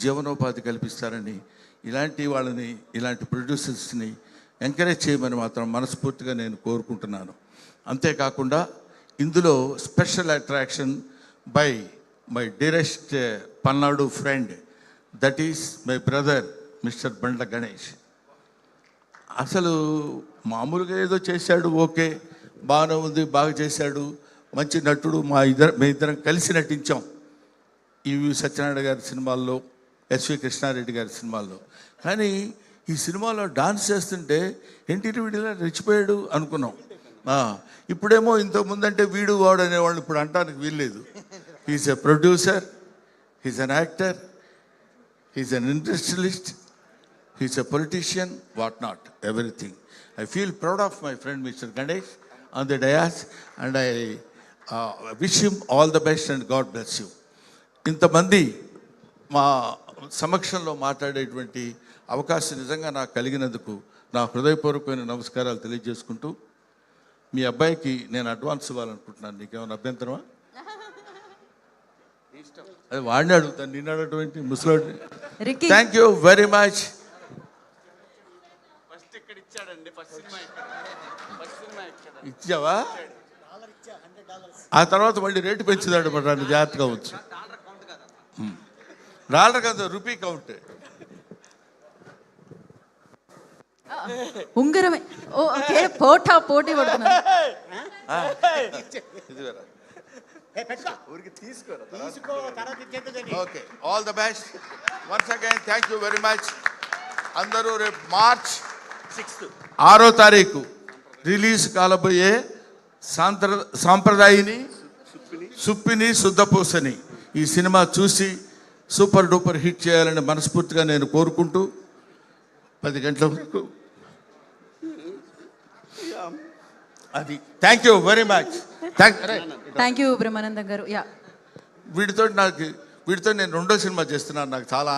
జీవనోపాధి కల్పిస్తారని ఇలాంటి వాళ్ళని, ఇలాంటి ప్రొడ్యూసర్స్ని ఎంకరేజ్ చేయమని మాత్రం మనస్ఫూర్తిగా నేను కోరుకుంటున్నాను. అంతేకాకుండా ఇందులో special attraction by my dearest Palnadu friend, that is my brother mister Bandla Ganesh. అసలు మామూలుగా ఏదో చేశాడు, ఓకే, బాగానే ఉంది, బాగా చేశాడు, మంచి నటుడు. మేమిద్దరం కలిసి నటించాం ఈవి సత్యనారాయణ గారి సినిమాల్లో, ఎస్వి కృష్ణారెడ్డి గారి సినిమాల్లో. కానీ ఈ సినిమాలో డాన్స్ చేస్తుంటే ఎన్టీఆర్ వీడిలా రెచ్చిపోయాడు అనుకున్నాం. ఇప్పుడేమో ఇంతకుముందంటే వీడు వాడు అనేవాళ్ళు ఇప్పుడు అంటానికి వీల్లేదు. He's a producer, he's an actor, he's an industrialist, he's a politician, what not, everything. I feel proud of my friend Mr. Ganesh on the dais, and I wish him all the best and God bless you. ఇంతమంది మా సమక్షంలో మాట్లాడేటువంటి అవకాశం నిజంగా నాకు కలిగినందుకు నా హృదయపూర్వకమైన నమస్కారాలు తెలియజేసుకుంటూ, మీ అబ్బాయికి నేను అడ్వాన్స్ ఇవ్వాలనుకుంటున్నాను. నీకేమైనా అభ్యంతరమా? అది వాడిని అడుగుతాను, నిన్ను అడగటువంటి ముసలోడిని. Thank you very much. ఇచ్చావా? ఆ తర్వాత మళ్ళీ రేటు పెంచుదాడు మరి, జాగ్రత్తగా వచ్చు. డాలర్ కదా, రూపీ కౌంట్. ఉంగరమే పోటా పోటీ పడుతున్నా. Okay, all the best once again. Thank you very much. అందరూ రేపు మార్చ్ 6వ తారీఖు రిలీజ్ కాలబోయే సాంప్రదాయిని సుప్పిని శుద్ధపూసని ఈ సినిమా చూసి సూపర్ డూపర్ హిట్ చేయాలని మనస్ఫూర్తిగా నేను కోరుకుంటూ 10 గంటల వరకు అది. Thank you very much. Thank you Brahmanandam గారు. వీటితో నేను 2వ సినిమా చేస్తున్నాను. నాకు చాలా